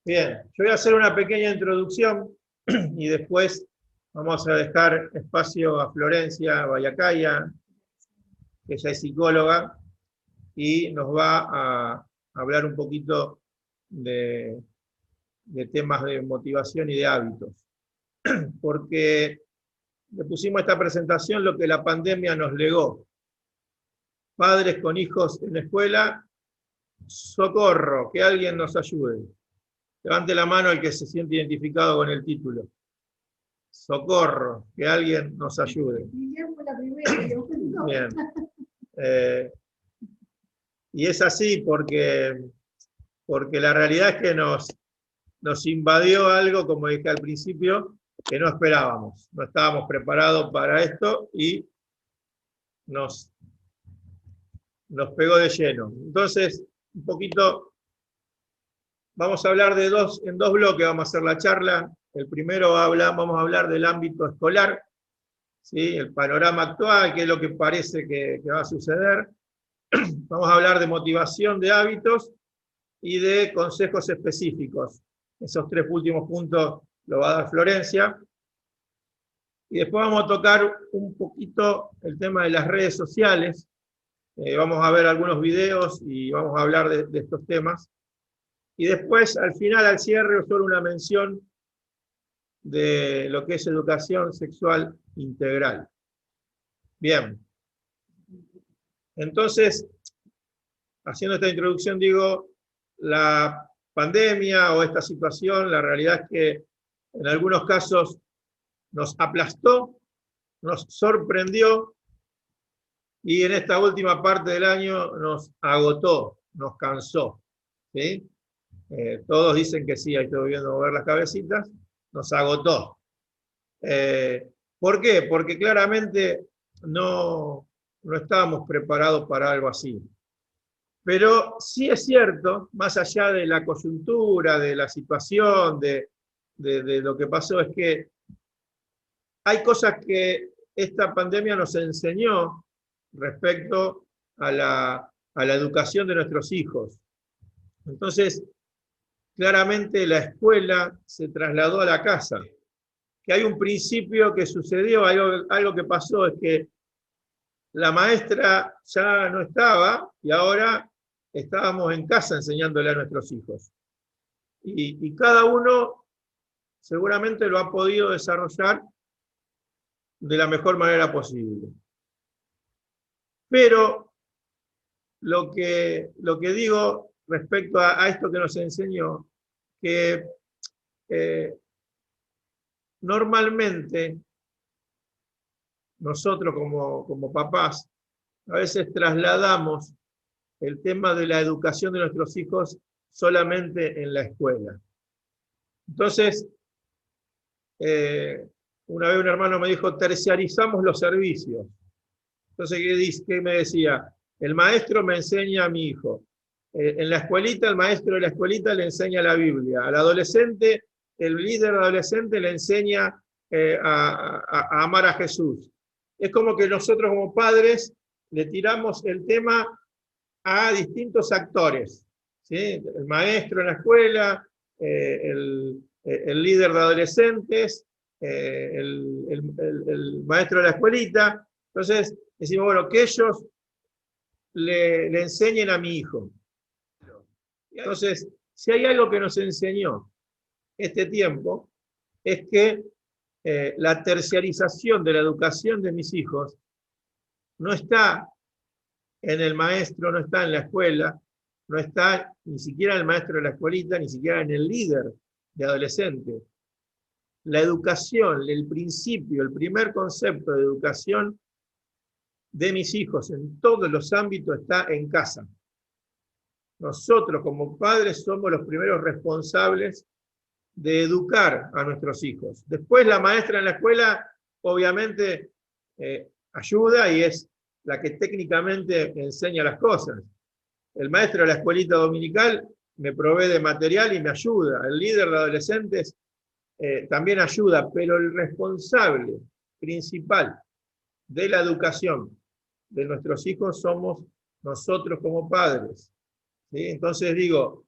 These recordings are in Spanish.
Bien, yo voy a hacer una pequeña introducción y después vamos a dejar espacio a Florencia Vallacaya, que ella es psicóloga, y nos va a hablar un poquito de, temas de motivación y de hábitos. Porque le pusimos a esta presentación lo que la pandemia nos legó. Padres con hijos en la escuela, socorro, que alguien nos ayude. Levante la mano el que se siente identificado con el título. Socorro, que alguien nos ayude. Bien. Y es así porque la realidad es que nos invadió algo, como dije al principio, que no esperábamos. No estábamos preparados para esto y nos pegó de lleno. Entonces, un poquito, vamos a hablar en dos bloques, vamos a hacer la charla. El primero vamos a hablar del ámbito escolar, ¿sí? El panorama actual, qué es lo que parece que va a suceder. Vamos a hablar de motivación de hábitos y de consejos específicos. Esos tres últimos puntos lo va a dar Florencia. Y después vamos a tocar un poquito el tema de las redes sociales. Vamos a ver algunos videos y vamos a hablar de estos temas. Y después, al final, al cierre, solo una mención de lo que es educación sexual integral. Bien. Entonces, haciendo esta introducción, digo, la pandemia o esta situación, la realidad es que en algunos casos nos aplastó, nos sorprendió, y en esta última parte del año nos agotó, nos cansó. ¿Sí? Todos dicen que sí, ahí estoy viendo mover las cabecitas, nos agotó. ¿Por qué? Porque claramente no estábamos preparados para algo así. Pero sí es cierto, más allá de la coyuntura, de la situación, de lo que pasó, es que hay cosas que esta pandemia nos enseñó respecto a la educación de nuestros hijos. Entonces, claramente la escuela se trasladó a la casa. Que hay un principio que sucedió, algo que pasó, es que la maestra ya no estaba y ahora estábamos en casa enseñándole a nuestros hijos. Y cada uno seguramente lo ha podido desarrollar de la mejor manera posible. Pero lo que digo respecto a esto que nos enseñó, que normalmente nosotros como papás a veces trasladamos el tema de la educación de nuestros hijos solamente en la escuela. Entonces, una vez un hermano me dijo, terciarizamos los servicios. Entonces, ¿qué me decía? El maestro me enseña a mi hijo. En la escuelita, el maestro de la escuelita le enseña la Biblia. Al adolescente, el líder adolescente le enseña a amar a Jesús. Es como que nosotros como padres le tiramos el tema a distintos actores, ¿sí? El maestro en la escuela, el líder de adolescentes, el maestro de la escuelita. Entonces decimos, bueno, que ellos le enseñen a mi hijo. Entonces, si hay algo que nos enseñó este tiempo, es que la terciarización de la educación de mis hijos no está en el maestro, no está en la escuela, no está ni siquiera en el maestro de la escuelita, ni siquiera en el líder de adolescentes. La educación, el principio, el primer concepto de educación de mis hijos en todos los ámbitos está en casa. Nosotros como padres somos los primeros responsables de educar a nuestros hijos. Después la maestra en la escuela obviamente ayuda y es la que técnicamente enseña las cosas. El maestro de la escuelita dominical me provee de material y me ayuda. El líder de adolescentes también ayuda, pero el responsable principal de la educación de nuestros hijos somos nosotros como padres. ¿Sí? Entonces digo,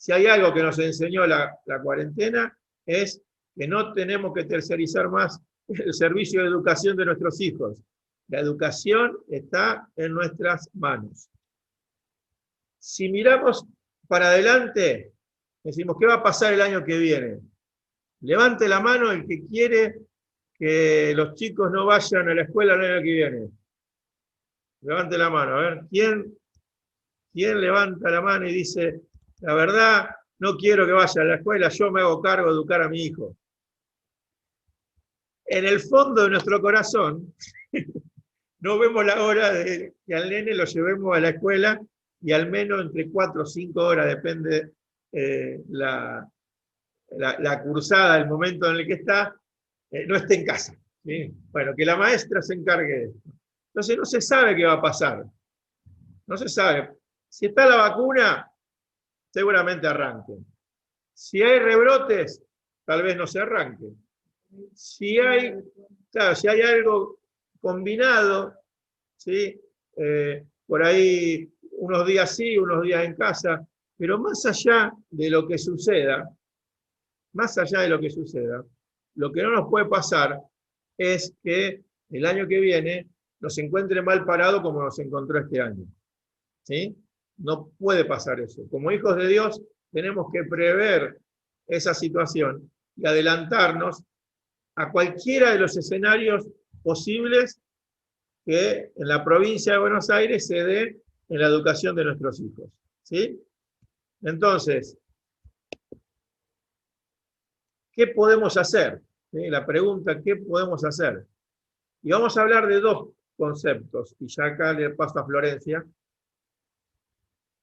Si hay algo que nos enseñó la cuarentena, es que no tenemos que tercerizar más el servicio de educación de nuestros hijos. La educación está en nuestras manos. Si miramos para adelante, decimos, ¿qué va a pasar el año que viene? Levante la mano el que quiere que los chicos no vayan a la escuela el año que viene. Levante la mano, a ver, ¿quién levanta la mano y dice, la verdad, no quiero que vaya a la escuela, yo me hago cargo de educar a mi hijo? En el fondo de nuestro corazón, no vemos la hora de que al nene lo llevemos a la escuela y al menos entre 4 o 5 horas, depende la cursada, el momento en el que está, no esté en casa. ¿Sí? Bueno, que la maestra se encargue de esto. Entonces no se sabe qué va a pasar. No se sabe. Si está la vacuna, seguramente arranque. Si hay rebrotes, tal vez no se arranque. Si hay algo combinado, ¿sí? Por ahí unos días sí, unos días en casa, pero más allá de lo que suceda, lo que no nos puede pasar es que el año que viene nos encuentre mal parado como nos encontró este año. ¿Sí? No puede pasar eso. Como hijos de Dios tenemos que prever esa situación y adelantarnos a cualquiera de los escenarios posibles que en la provincia de Buenos Aires se dé en la educación de nuestros hijos. ¿Sí? Entonces, ¿qué podemos hacer? ¿Sí? La pregunta, ¿qué podemos hacer? Y vamos a hablar de 2 conceptos, y ya acá le paso a Florencia.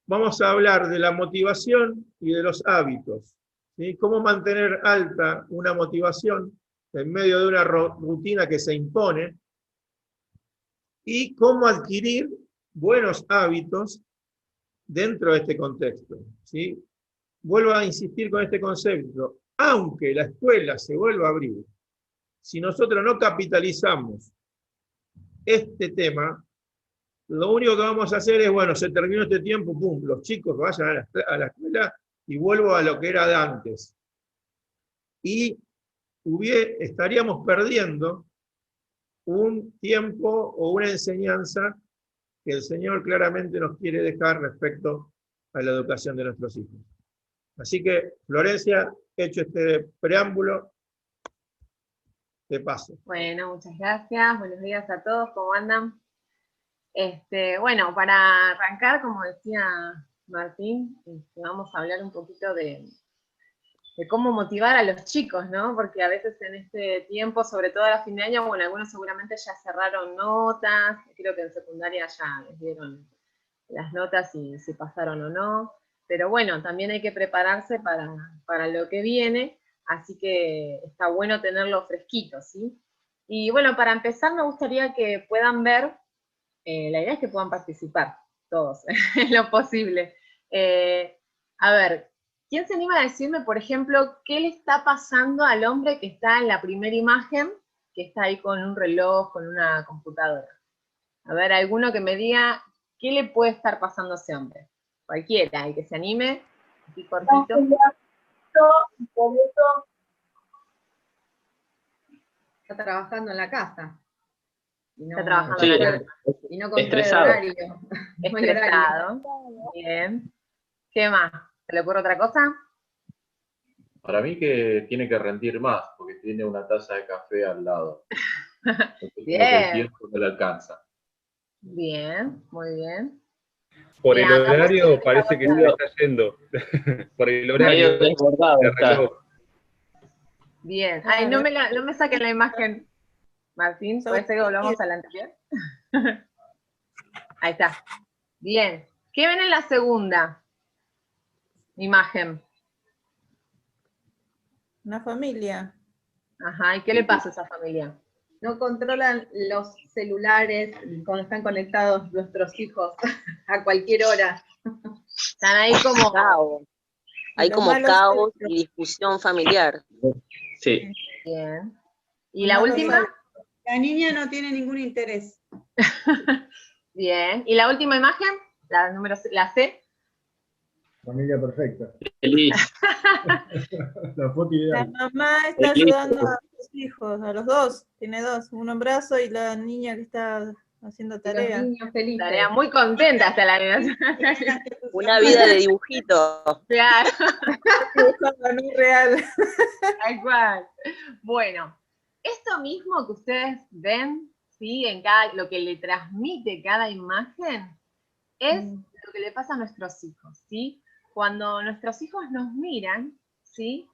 Vamos a hablar de la motivación y de los hábitos. ¿Sí? Cómo mantener alta una motivación en medio de una rutina que se impone, y cómo adquirir buenos hábitos dentro de este contexto. ¿Sí? Vuelvo a insistir con este concepto. Aunque la escuela se vuelva a abrir, si nosotros no capitalizamos este tema, lo único que vamos a hacer es, bueno, se terminó este tiempo, pum, los chicos vayan a la escuela y vuelvo a lo que era de antes. Y estaríamos perdiendo un tiempo o una enseñanza que el Señor claramente nos quiere dejar respecto a la educación de nuestros hijos. Así que, Florencia, hecho este preámbulo, te paso. Bueno, muchas gracias. Buenos días a todos, ¿cómo andan? Bueno, para arrancar, como decía Martín, vamos a hablar un poquito de cómo motivar a los chicos, ¿no? Porque a veces en este tiempo, sobre todo a fin de año, bueno, algunos seguramente ya cerraron notas, creo que en secundaria ya les dieron las notas y si pasaron o no, pero bueno, también hay que prepararse para lo que viene, así que está bueno tenerlo fresquito, ¿sí? Y bueno, para empezar me gustaría que puedan ver, la idea es que puedan participar todos, en lo posible. A ver, ¿quién se anima a decirme, por ejemplo, qué le está pasando al hombre que está en la primera imagen, que está ahí con un reloj, con una computadora? A ver, alguno que me diga qué le puede estar pasando a ese hombre. Cualquiera, el que se anime, aquí cortito. Está trabajando en la casa. Está trabajando en la casa. Y no controla el horario. Estresado. Bien. ¿Qué más? ¿Se le ocurre otra cosa? Para mí que tiene que rendir más, porque tiene una taza de café al lado. Bien. El tiempo no le alcanza. Bien, muy bien. Por el horario parece que se le está yendo. Por el horario. Bien. Ay, no me saquen la imagen, Martín. ¿Puede ser que volvamos a la anterior? Ahí está. Bien. ¿Qué ven en la segunda imagen? Una familia. Ajá. ¿Y qué le pasa a esa familia? No controlan los celulares cuando están conectados nuestros hijos a cualquier hora. Están ahí como caos. Hay como caos y discusión familiar. Sí. Bien. ¿Y la última? La niña no tiene ningún interés. Bien. ¿Y la última imagen? La C. Familia perfecta. Feliz. La foto La ideal. mamá está Feliz. ayudando a sus hijos, a los dos, tiene dos, uno en brazo y la niña que está haciendo Los tarea. niños felices. Tarea muy contenta hasta la nena. Una vida de dibujito. Claro, Dibujando, no es real. tal cual. Bueno, esto mismo que ustedes ven, ¿sí? En lo que le transmite cada imagen, es lo que le pasa a nuestros hijos, ¿sí? Cuando nuestros hijos nos miran, ¿sí?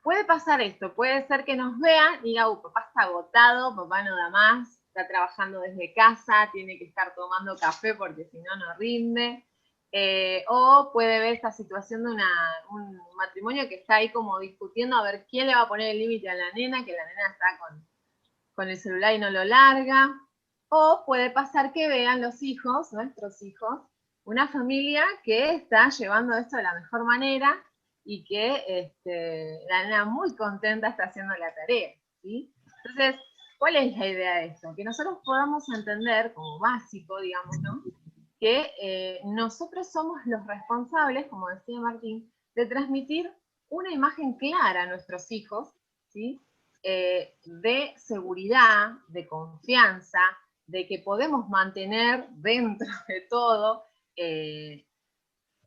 Puede pasar esto, puede ser que nos vean y diga, papá está agotado, papá no da más, está trabajando desde casa, tiene que estar tomando café porque si no, no rinde. O puede ver esta situación de un matrimonio que está ahí como discutiendo a ver quién le va a poner el límite a la nena, que la nena está con el celular y no lo larga. O puede pasar que vean los hijos, nuestros hijos, una familia que está llevando esto de la mejor manera y que la nena muy contenta está haciendo la tarea, ¿sí? Entonces, ¿cuál es la idea de esto? Que nosotros podamos entender, como básico, digamos, ¿no? Que nosotros somos los responsables, como decía Martín, de transmitir una imagen clara a nuestros hijos, ¿sí? De seguridad, de confianza, de que podemos mantener dentro de todo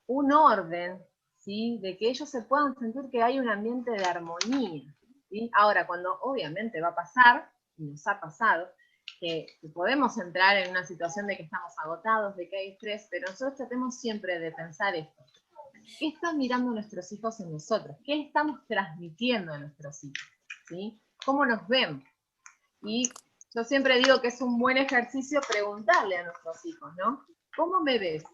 un orden, ¿sí? De que ellos se puedan sentir que hay un ambiente de armonía, ¿sí? Ahora, cuando obviamente va a pasar, y nos ha pasado, que podemos entrar en una situación de que estamos agotados, de que hay estrés, pero nosotros tratemos siempre de pensar esto. ¿Qué están mirando nuestros hijos en nosotros? ¿Qué estamos transmitiendo a nuestros hijos? ¿Sí? ¿Cómo nos ven? Y yo siempre digo que es un buen ejercicio preguntarle a nuestros hijos, ¿no? ¿Cómo me ves?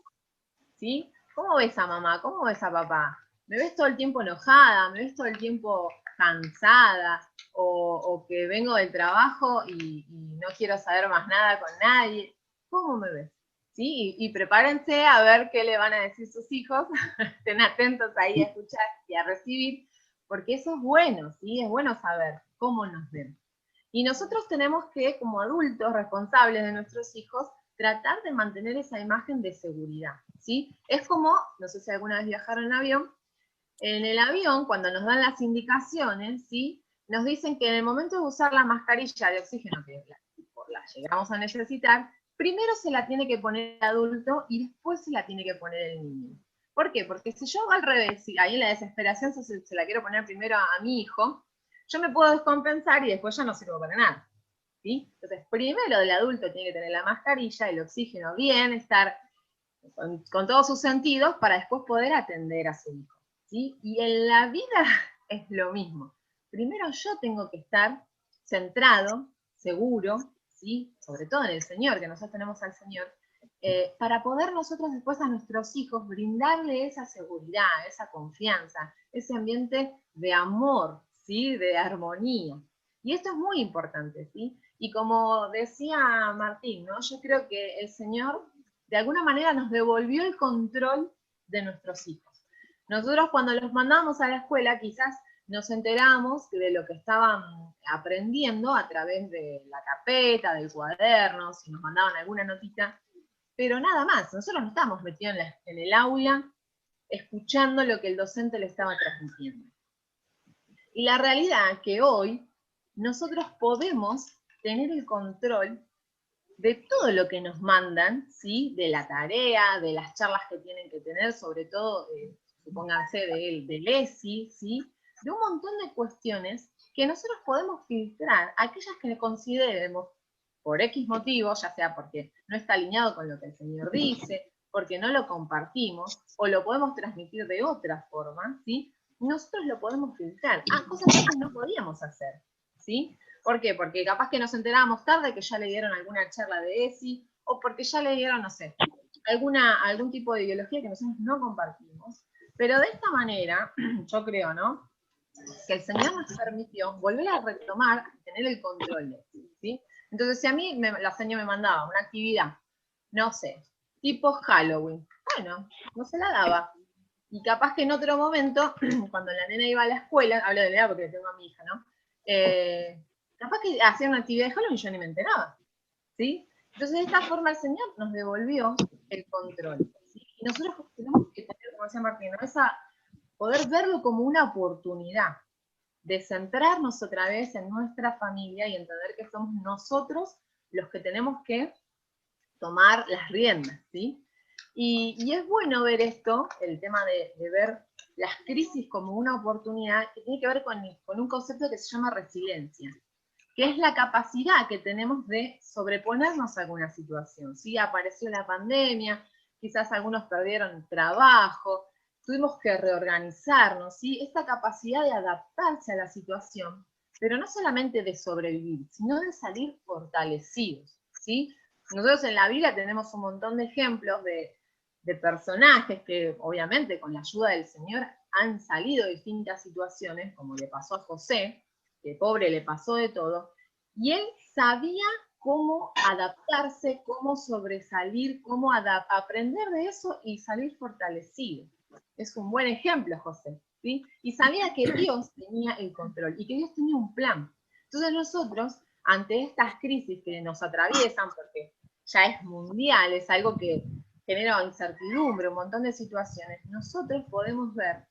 ¿Sí? ¿Cómo ves a mamá? ¿Cómo ves a papá? ¿Me ves todo el tiempo enojada? ¿Me ves todo el tiempo cansada? ¿O que vengo del trabajo y no quiero saber más nada con nadie? ¿Cómo me ves? ¿Sí? Y prepárense a ver qué le van a decir sus hijos. Estén atentos ahí a escuchar y a recibir, porque eso es bueno, ¿sí? Es bueno saber cómo nos ven. Y nosotros tenemos que, como adultos responsables de nuestros hijos, tratar de mantener esa imagen de seguridad, ¿sí? Es como, no sé si alguna vez viajaron en avión, en el avión, cuando nos dan las indicaciones, ¿sí? Nos dicen que en el momento de usar la mascarilla de oxígeno, que la llegamos a necesitar, primero se la tiene que poner el adulto y después se la tiene que poner el niño. ¿Por qué? Porque si yo al revés, si ahí en la desesperación se la quiero poner primero a mi hijo, yo me puedo descompensar y después ya no sirvo para nada, ¿sí? Entonces, primero el adulto tiene que tener la mascarilla, el oxígeno bien, estar con todos sus sentidos para después poder atender a su hijo, ¿sí? Y en la vida es lo mismo. Primero yo tengo que estar centrado, seguro, ¿sí? Sobre todo en el Señor, que nosotros tenemos al Señor, para poder nosotros después a nuestros hijos brindarle esa seguridad, esa confianza, ese ambiente de amor, ¿sí? De armonía. Y esto es muy importante, ¿sí? Y como decía Martín, ¿no? Yo creo que el Señor de alguna manera nos devolvió el control de nuestros hijos. Nosotros cuando los mandábamos a la escuela quizás nos enteramos de lo que estaban aprendiendo a través de la carpeta, del cuaderno, si nos mandaban alguna notita, pero nada más. Nosotros no estábamos metidos en el aula escuchando lo que el docente le estaba transmitiendo. Y la realidad es que hoy nosotros podemos tener el control de todo lo que nos mandan, ¿sí? De la tarea, de las charlas que tienen que tener, sobre todo, supónganse, del ESI, ¿sí? De un montón de cuestiones que nosotros podemos filtrar, aquellas que consideremos por X motivo, ya sea porque no está alineado con lo que el Señor dice, porque no lo compartimos, o lo podemos transmitir de otra forma, ¿sí? Nosotros lo podemos filtrar. Cosas que antes no podíamos hacer, ¿sí? ¿Por qué? Porque capaz que nos enterábamos tarde que ya le dieron alguna charla de ESI, o porque ya le dieron, no sé, algún tipo de ideología que nosotros no compartimos. Pero de esta manera, yo creo, ¿no? Que el Señor nos permitió volver a retomar, tener el control de esto, ¿sí? Entonces, si a mí la señora me mandaba una actividad, no sé, tipo Halloween, bueno, no se la daba. Y capaz que en otro momento, cuando la nena iba a la escuela, hablo de la edad porque tengo a mi hija, ¿no? Capaz que hacía una actividad de Halloween y yo ni me enteraba, ¿sí? Entonces, de esta forma el Señor nos devolvió el control, ¿sí? Y nosotros tenemos que tener, como decía Martín, ¿no? Es a poder verlo como una oportunidad de centrarnos otra vez en nuestra familia y entender que somos nosotros los que tenemos que tomar las riendas, ¿sí? Y es bueno ver esto, el tema de ver las crisis como una oportunidad, que tiene que ver con un concepto que se llama resiliencia, que es la capacidad que tenemos de sobreponernos a alguna situación, ¿sí? Apareció la pandemia, quizás algunos perdieron trabajo, tuvimos que reorganizarnos, ¿sí? Esta capacidad de adaptarse a la situación, pero no solamente de sobrevivir, sino de salir fortalecidos, ¿sí? Nosotros en la Biblia tenemos un montón de ejemplos de personajes que obviamente con la ayuda del Señor han salido de distintas situaciones, como le pasó a José, que pobre le pasó de todo, y él sabía cómo adaptarse, cómo sobresalir, cómo aprender de eso y salir fortalecido. Es un buen ejemplo, José, ¿sí? Y sabía que Dios tenía el control y que Dios tenía un plan. Entonces nosotros, ante estas crisis que nos atraviesan, porque ya es mundial, es algo que genera incertidumbre, un montón de situaciones, nosotros podemos ver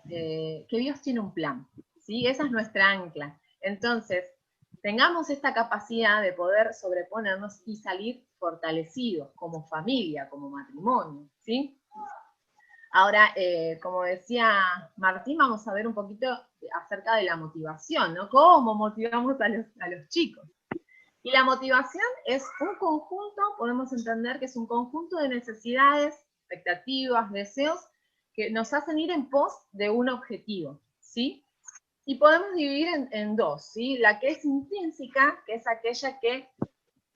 que Dios tiene un plan, ¿sí? Esa es nuestra ancla. Entonces, tengamos esta capacidad de poder sobreponernos y salir fortalecidos como familia, como matrimonio, ¿sí? Ahora, como decía Martín, vamos a ver un poquito acerca de la motivación, ¿no? ¿Cómo motivamos a los chicos? Y la motivación es un conjunto, podemos entender que es un conjunto de necesidades, expectativas, deseos, que nos hacen ir en pos de un objetivo, ¿sí? Y podemos dividir en dos, ¿sí? La que es intrínseca, que es aquella que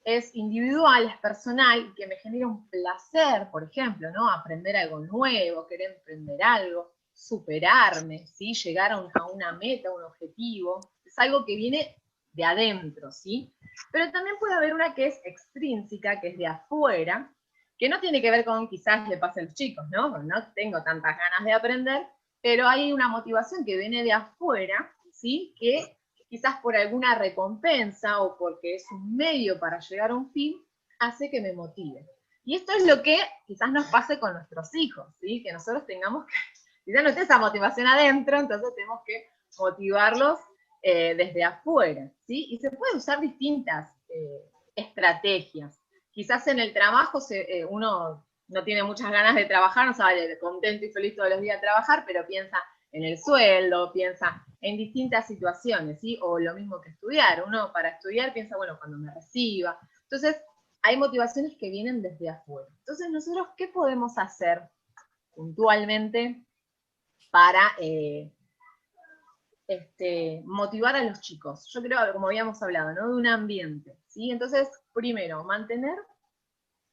es individual, es personal, y que me genera un placer, por ejemplo, ¿no? Aprender algo nuevo, querer emprender algo, superarme, ¿sí? Llegar a una meta, a un objetivo. Es algo que viene de adentro, ¿sí? Pero también puede haber una que es extrínseca, que es de afuera, que no tiene que ver con quizás le pase a los chicos, ¿no? Porque no tengo tantas ganas de aprender, pero hay una motivación que viene de afuera, ¿sí? Que quizás por alguna recompensa o porque es un medio para llegar a un fin, hace que me motive. Y esto es lo que quizás nos pase con nuestros hijos, ¿sí? Que nosotros tengamos que, quizás no esté esa motivación adentro, entonces tenemos que motivarlos desde afuera, ¿sí? Y se pueden usar distintas estrategias. Quizás en el trabajo uno no tiene muchas ganas de trabajar, no sale contento y feliz todos los días a trabajar, pero piensa en el sueldo, piensa en distintas situaciones, ¿sí? O lo mismo que estudiar. Uno para estudiar piensa, bueno, cuando me reciba. Entonces, hay motivaciones que vienen desde afuera. Entonces, nosotros, ¿qué podemos hacer puntualmente para motivar a los chicos? Yo creo, como habíamos hablado, ¿no? De un ambiente, ¿sí? Entonces, primero, mantener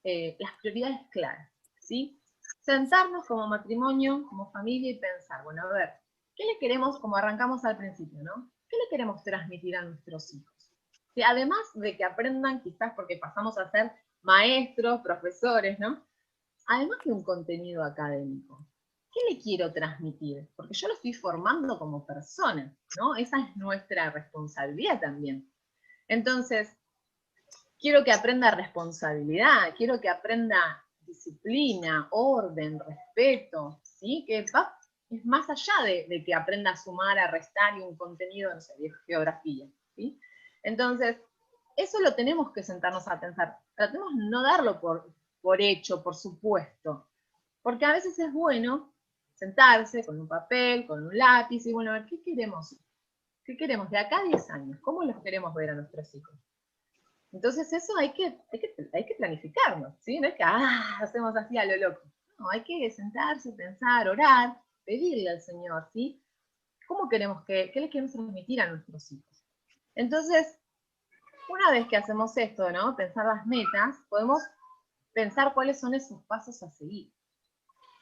las prioridades claras, ¿sí? Sentarnos como matrimonio, como familia y pensar, bueno, a ver, ¿qué le queremos, como arrancamos al principio, ¿no? ¿Qué le queremos transmitir a nuestros hijos? ¿Sí? Además de que aprendan, quizás porque pasamos a ser maestros, profesores, ¿no? Además de un contenido académico, ¿qué le quiero transmitir? Porque yo lo estoy formando como persona, ¿no? Esa es nuestra responsabilidad también. Entonces, quiero que aprenda responsabilidad, quiero que aprenda disciplina, orden, respeto, ¿sí? Que es más allá de que aprenda a sumar, a restar y un contenido, no sé, de geografía, ¿sí? Entonces, eso lo tenemos que sentarnos a pensar. Tratemos de no darlo por hecho, por supuesto, porque a veces es bueno sentarse con un papel, con un lápiz y bueno, a ver, ¿qué queremos? ¿Qué queremos de acá a 10 años? ¿Cómo los queremos ver a nuestros hijos? Entonces eso hay que planificarlo, ¿sí? No es que hacemos así a lo loco. No, hay que sentarse, pensar, orar, pedirle al Señor, ¿sí? ¿Cómo queremos qué le queremos transmitir a nuestros hijos? Entonces, una vez que hacemos esto, ¿no? Pensar las metas, podemos pensar cuáles son esos pasos a seguir.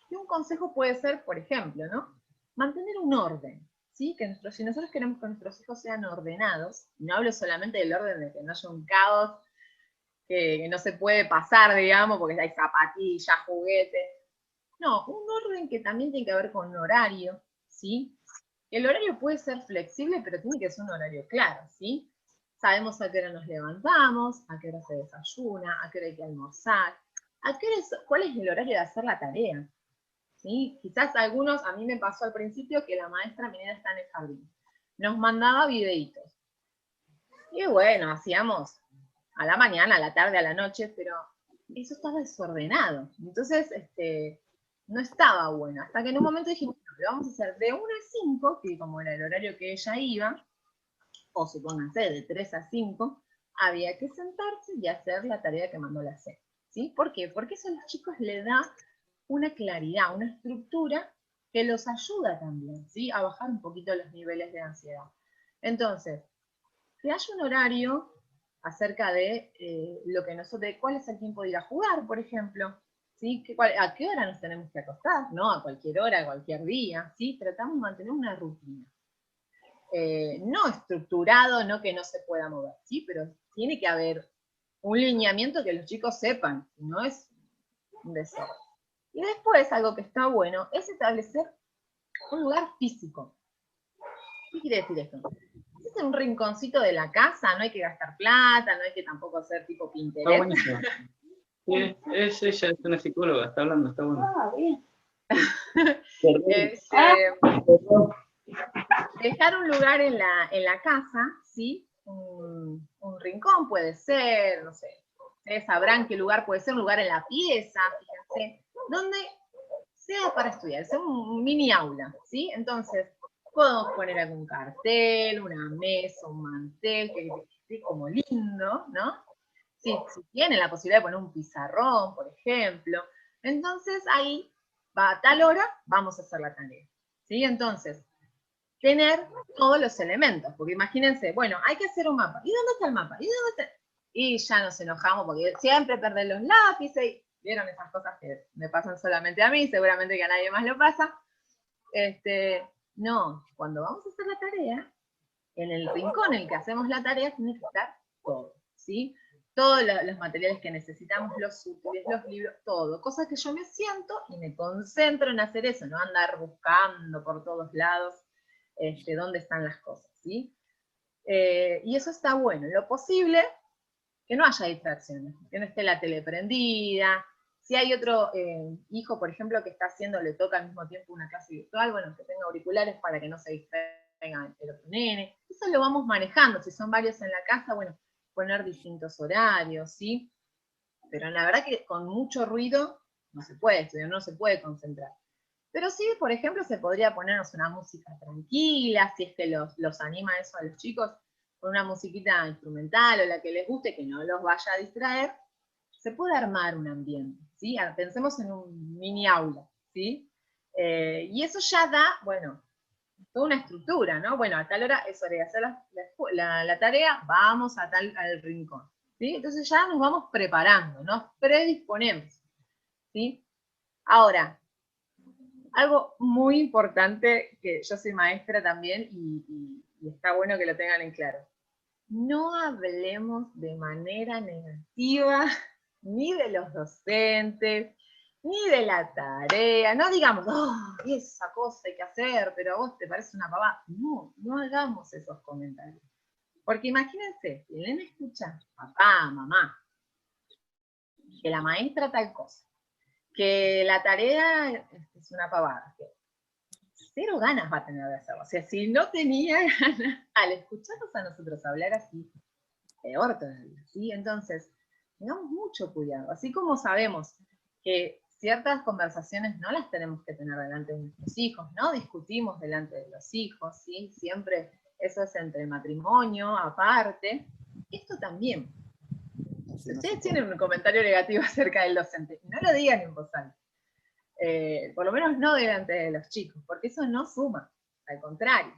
Y un consejo puede ser, por ejemplo, ¿no? Mantener un orden, ¿sí? Si nosotros queremos que nuestros hijos sean ordenados, y no hablo solamente del orden de que no haya un caos que no se puede pasar, digamos, porque hay zapatillas, juguetes. No, un orden que también tiene que ver con un horario, ¿sí? El horario puede ser flexible, pero tiene que ser un horario claro, ¿sí? Sabemos a qué hora nos levantamos, a qué hora se desayuna, a qué hora hay que almorzar, cuál es el horario de hacer la tarea. ¿sí? Quizás algunos, a mí me pasó al principio que la maestra, mi nena está en el jardín, nos mandaba videitos. Y bueno, hacíamos a la mañana, a la tarde, a la noche, pero eso estaba desordenado. Entonces, no estaba bueno. Hasta que en un momento dijimos, no, lo vamos a hacer de 1 a 5, que como era el horario que ella iba, o supónganse, de 3 a 5, había que sentarse y hacer la tarea que mandó la SEP. ¿Sí? ¿Por qué? Porque eso a los chicos les da una claridad, una estructura que los ayuda también, ¿sí? A bajar un poquito los niveles de ansiedad. Entonces, que haya un horario acerca de lo que nosotros, de cuál es el tiempo de ir a jugar, por ejemplo, ¿sí? ¿A qué hora nos tenemos que acostar? No, a cualquier hora, a cualquier día, ¿sí? Tratamos de mantener una rutina. No estructurado, no que no se pueda mover, ¿sí? Pero tiene que haber un lineamiento que los chicos sepan, no es un desorden. Y después, algo que está bueno, es establecer un lugar físico. ¿Qué quiere decir esto? Es en un rinconcito de la casa, no hay que gastar plata, no hay que tampoco ser tipo Pinterest. Está buenísimo. Sí, ella es una psicóloga, está hablando, está bueno. Ah, bien. Dejar un lugar en la casa, ¿sí? Un rincón puede ser, no sé, ustedes sabrán qué lugar puede ser, un lugar en la pieza, fíjense, donde sea para estudiar, sea un mini aula, ¿sí? Entonces, podemos poner algún cartel, una mesa, un mantel, que esté como lindo, ¿no? Si tienen la posibilidad de poner un pizarrón, por ejemplo, entonces ahí va a tal hora, vamos a hacer la tarea, ¿sí? Entonces, tener todos los elementos, porque imagínense, bueno, hay que hacer un mapa, ¿y dónde está el mapa? ¿Y dónde está? Y ya nos enojamos porque siempre perder los lápices, y vieron esas cosas que me pasan solamente a mí, seguramente que a nadie más lo pasa. No, cuando vamos a hacer la tarea, en el rincón en el que hacemos la tarea tiene que estar todo, ¿sí? Todos los materiales que necesitamos, los útiles, los libros, todo. Cosas que yo me siento y me concentro en hacer eso, no andar buscando por todos lados dónde están las cosas, ¿sí? Y eso está bueno. En lo posible, que no haya distracciones, que no esté la tele prendida. Si hay otro hijo, por ejemplo, que está haciendo, le toca al mismo tiempo una clase virtual, bueno, que tenga auriculares para que no se distraigan el otro nene. Eso lo vamos manejando. Si son varios en la casa, bueno, poner distintos horarios, ¿sí? Pero la verdad que con mucho ruido no se puede estudiar, no se puede concentrar. Pero sí, por ejemplo, se podría ponernos una música tranquila, si es que los anima eso a los chicos, con una musiquita instrumental o la que les guste, que no los vaya a distraer, se puede armar un ambiente, ¿sí? Pensemos en un mini aula, ¿sí? Y eso ya da, bueno, toda una estructura, ¿no? Bueno, a tal hora es hora de hacer la tarea, vamos al rincón, ¿sí? Entonces ya nos vamos preparando, nos predisponemos, ¿sí? Ahora, algo muy importante, que yo soy maestra también y está bueno que lo tengan en claro. No hablemos de manera negativa ni de los docentes, ni de la tarea. No digamos, oh, esa cosa hay que hacer, pero a vos te parece una pavada. No, no hagamos esos comentarios. Porque imagínense, si el nene escucha, papá, mamá, que la maestra tal cosa, que la tarea es una pavada, que cero ganas va a tener de hacerlo. O sea, si no tenía ganas, al escucharnos a nosotros hablar así, peor todavía, ¿sí? Entonces, tengamos mucho cuidado. Así como sabemos que ciertas conversaciones no las tenemos que tener delante de nuestros hijos, no discutimos delante de los hijos, ¿sí? Siempre eso es entre matrimonio, aparte. Esto también. Si ustedes tienen un comentario negativo acerca del docente, no lo digan en voz alta. Por lo menos no delante de los chicos, porque eso no suma, al contrario,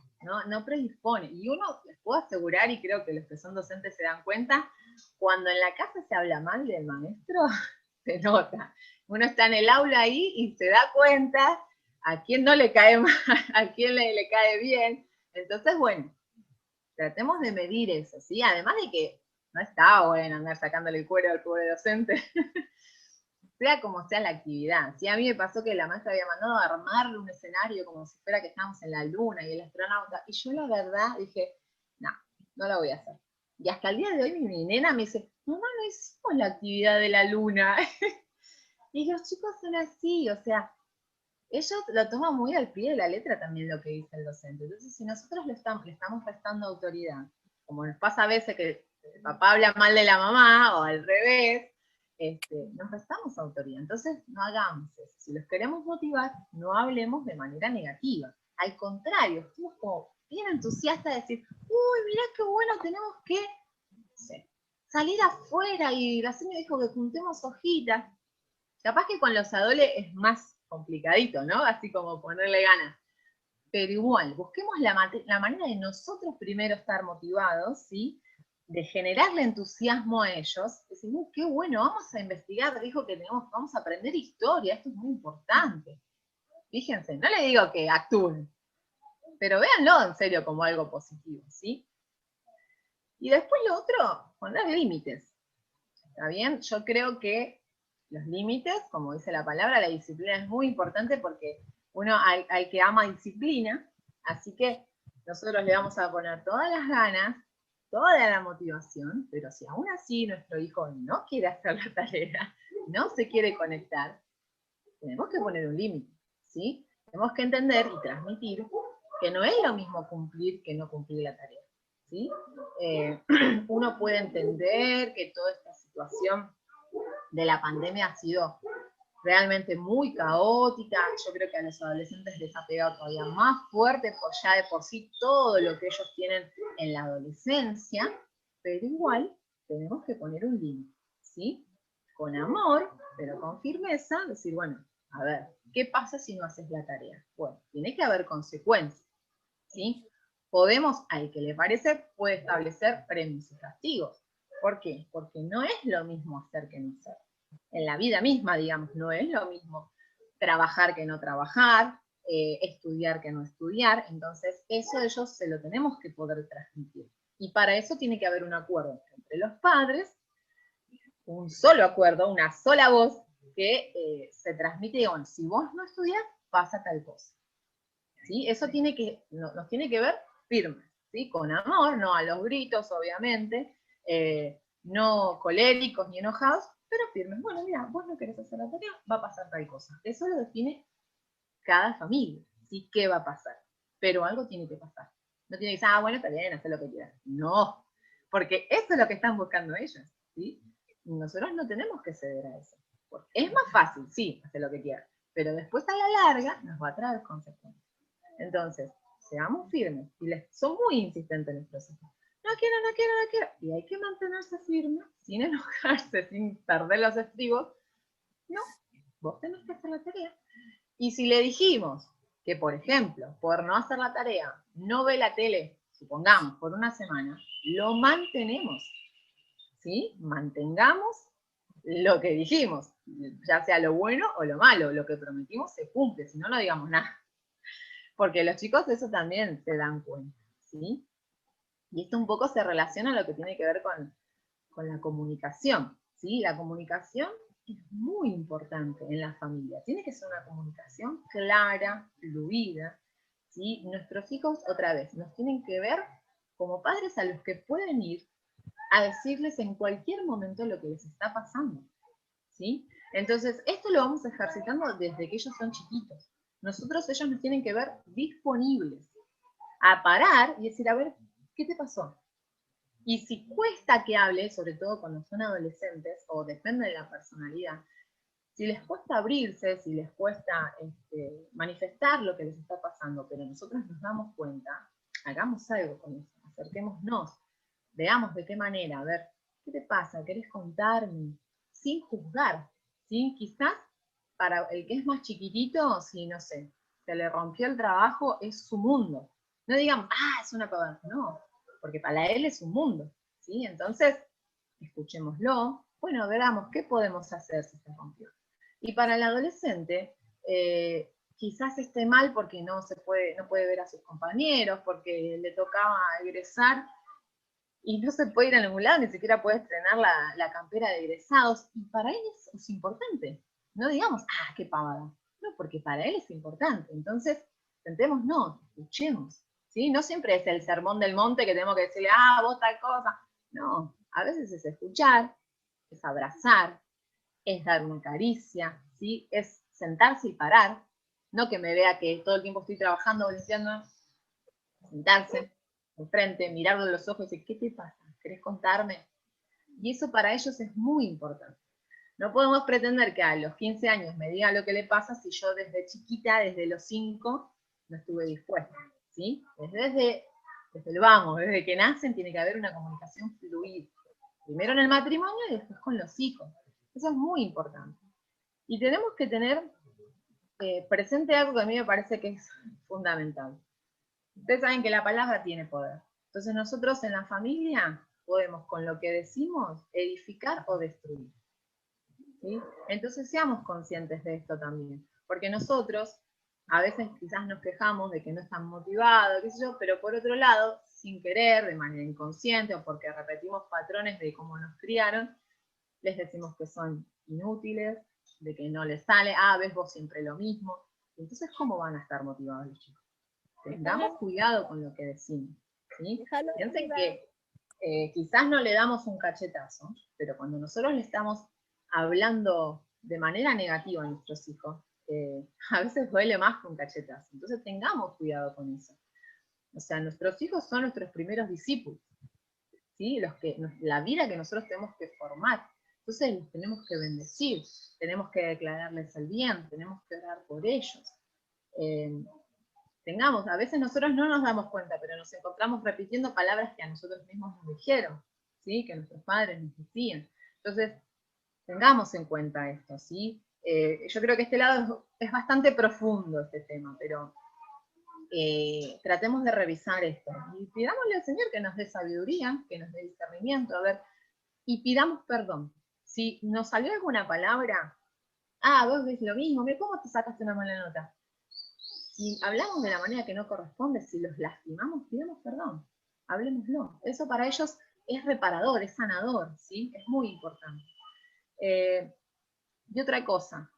no predispone. Y uno, les puedo asegurar, y creo que los que son docentes se dan cuenta, cuando en la casa se habla mal del maestro, se nota. Uno está en el aula ahí y se da cuenta a quién no le cae mal, a quién le cae bien. Entonces, bueno, tratemos de medir eso, ¿sí? Además de que no está bueno andar sacándole el cuero al pobre docente, sea como sea la actividad. ¿Sí? A mí me pasó que la maestra había mandado a armarle un escenario como si fuera que estábamos en la luna y el astronauta, y yo la verdad dije, no la voy a hacer. Y hasta el día de hoy mi nena me dice, mamá, no hicimos la actividad de la luna. Y los chicos son así, o sea, ellos lo toman muy al pie de la letra también lo que dice el docente. Entonces, si nosotros le estamos restando autoridad, como nos pasa a veces que el papá habla mal de la mamá, o al revés, nos restamos autoridad. Entonces, no hagamos eso. Si los queremos motivar, no hablemos de manera negativa. Al contrario, estamos como bien entusiastas de decir, uy, mirá qué bueno, tenemos que, no sé, salir afuera, y la señora dijo que juntemos hojitas. Capaz que con los adoles es más complicadito, ¿no? Así como ponerle ganas. Pero igual, busquemos la manera de nosotros primero estar motivados, ¿sí? De generarle entusiasmo a ellos. Decir, qué bueno, vamos a investigar, dijo que vamos a aprender historia, esto es muy importante. Fíjense, no le digo que actúen, pero véanlo en serio como algo positivo, ¿sí? Y después lo otro, poner límites. ¿Está bien? Yo creo que los límites, como dice la palabra, la disciplina es muy importante porque uno al que ama disciplina, así que nosotros le vamos a poner todas las ganas, toda la motivación, pero si aún así nuestro hijo no quiere hacer la tarea, no se quiere conectar, tenemos que poner un límite, ¿sí? Tenemos que entender y transmitir que no es lo mismo cumplir que no cumplir la tarea, ¿sí? Uno puede entender que toda esta situación de la pandemia ha sido realmente muy caótica. Yo creo que a los adolescentes les ha pegado todavía más fuerte, por ya de por sí todo lo que ellos tienen en la adolescencia, pero igual tenemos que poner un límite, ¿sí? Con amor, pero con firmeza, decir, bueno, a ver, ¿qué pasa si no haces la tarea? Bueno, tiene que haber consecuencias, ¿sí? Podemos, al que le parece, puede establecer premios y castigos. ¿Por qué? Porque no es lo mismo hacer que no hacer. En la vida misma, digamos, no es lo mismo trabajar que no trabajar, estudiar que no estudiar. Entonces, eso ellos se lo tenemos que poder transmitir. Y para eso tiene que haber un acuerdo entre los padres, un solo acuerdo, una sola voz, que se transmite, digamos, si vos no estudias, pasa tal cosa. ¿Sí? Eso nos tiene que ver firmes, ¿sí? Con amor, no a los gritos, obviamente, no coléricos ni enojados, pero firmes. Bueno, mira, vos no querés hacer la tarea, va a pasar tal cosa. Eso lo define cada familia, ¿sí? ¿Qué va a pasar? Pero algo tiene que pasar. No tiene que decir, bueno, está bien, haz lo que quieras. No, porque eso es lo que están buscando ellos, ¿sí? Nosotros no tenemos que ceder a eso. Porque es más fácil, sí, hacer lo que quieras, pero después a la larga nos va a traer consecuencias. Entonces, seamos firmes. Y son muy insistentes los procesos. No quiero, no quiero, no quiero. Y hay que mantenerse firme, sin enojarse, sin perder los estribos. No, vos tenés que hacer la tarea. Y si le dijimos que, por ejemplo, por no hacer la tarea, no ve la tele, supongamos, por una semana, lo mantenemos. ¿Sí? Mantengamos lo que dijimos, ya sea lo bueno o lo malo. Lo que prometimos se cumple, si no, no digamos nada. Porque los chicos eso también se dan cuenta, ¿sí? Y esto un poco se relaciona a lo que tiene que ver con la comunicación, ¿sí? La comunicación es muy importante en la familia. Tiene que ser una comunicación clara, fluida, ¿sí? Nuestros hijos, otra vez, nos tienen que ver como padres a los que pueden ir a decirles en cualquier momento lo que les está pasando, ¿sí? Entonces, esto lo vamos ejercitando desde que ellos son chiquitos. Ellos nos tienen que ver disponibles, a parar y decir, a ver, ¿qué te pasó? Y si cuesta que hable, sobre todo cuando son adolescentes, o depende de la personalidad, si les cuesta abrirse, si les cuesta manifestar lo que les está pasando, pero nosotros nos damos cuenta, hagamos algo con eso, acerquémonos, veamos de qué manera, a ver, ¿qué te pasa? ¿Querés contarme? Sin juzgar, ¿sí? Quizás para el que es más chiquitito, si no sé, se le rompió el trabajo, es su mundo. No digamos, es una pavada. No, porque para él es un mundo, ¿sí? Entonces, escuchémoslo. Bueno, veamos qué podemos hacer si se rompió. Y para el adolescente, quizás esté mal porque no puede ver a sus compañeros, porque le tocaba egresar y no se puede ir a ningún lado, ni siquiera puede estrenar la campera de egresados. Y para él es importante. No digamos, qué pavada. No, porque para él es importante. Entonces, sentémonos, escuchemos. ¿Sí? No siempre es el sermón del monte que tenemos que decirle, vos tal cosa. No, a veces es escuchar, es abrazar, es dar una caricia, ¿sí? Es sentarse y parar, No que me vea que todo el tiempo estoy trabajando o limpiando, sentarse enfrente, mirarlo en los ojos y decir, ¿qué te pasa? ¿Querés contarme? Y eso para ellos es muy importante. No podemos pretender que a los 15 años me diga lo que le pasa si yo desde chiquita, desde los 5, no estuve dispuesta, ¿sí? Desde el vamos, desde que nacen tiene que haber una comunicación fluida. Primero en el matrimonio y después con los hijos. Eso es muy importante. Y tenemos que tener presente algo que a mí me parece que es fundamental. Ustedes saben que la palabra tiene poder. Entonces nosotros en la familia podemos con lo que decimos edificar o destruir. ¿Sí? Entonces seamos conscientes de esto también. Porque nosotros a veces quizás nos quejamos de que no están motivados, qué sé yo, pero por otro lado, sin querer, de manera inconsciente o porque repetimos patrones de cómo nos criaron, les decimos que son inútiles, de que no les sale, ves vos siempre lo mismo. Entonces, ¿cómo van a estar motivados los chicos? Tengamos cuidado con lo que decimos, ¿sí? Piensen que quizás no le damos un cachetazo, pero cuando nosotros le estamos hablando de manera negativa a nuestros hijos, a veces duele más que un cachetazo. Entonces tengamos cuidado con eso. O sea, nuestros hijos son nuestros primeros discípulos, ¿sí? La vida que nosotros tenemos que formar. Entonces los tenemos que bendecir, tenemos que declararles el bien, tenemos que orar por ellos. A veces nosotros no nos damos cuenta, pero nos encontramos repitiendo palabras que a nosotros mismos nos dijeron, ¿sí? Que nuestros padres nos decían. Entonces, tengamos en cuenta esto, ¿sí? Yo creo que este lado es bastante profundo este tema, pero tratemos de revisar esto. Y pidámosle al Señor que nos dé sabiduría, que nos dé discernimiento, a ver, y pidamos perdón. Si nos salió alguna palabra, vos ves lo mismo, ¿cómo te sacaste una mala nota? Si hablamos de la manera que no corresponde, si los lastimamos, pidamos perdón, hablemoslo. Eso para ellos es reparador, es sanador, ¿sí? Es muy importante. Y otra cosa,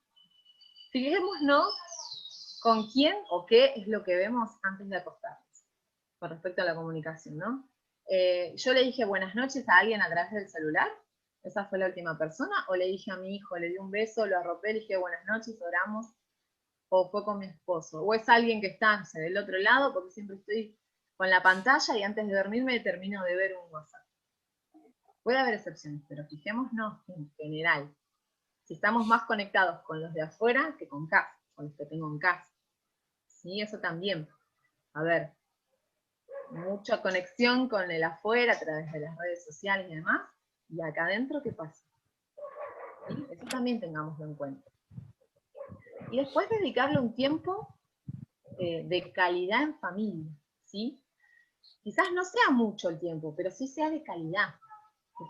fijémonos con quién o qué es lo que vemos antes de acostarnos, con respecto a la comunicación, ¿no? Yo le dije buenas noches a alguien a través del celular, esa fue la última persona, o le dije a mi hijo, le di un beso, lo arropé, le dije buenas noches, oramos, o fue con mi esposo, o es alguien que está, no sé, del otro lado, porque siempre estoy con la pantalla y antes de dormirme termino de ver un WhatsApp. Puede haber excepciones, pero fijémonos en general. Si estamos más conectados con los de afuera que con casa, con los que tengo en casa. Sí, eso también. A ver, mucha conexión con el afuera a través de las redes sociales y demás. Y acá adentro, ¿qué pasa? ¿Sí? Eso también tengámoslo en cuenta. Y después dedicarle un tiempo de calidad en familia, ¿sí? Quizás no sea mucho el tiempo, pero sí sea de calidad.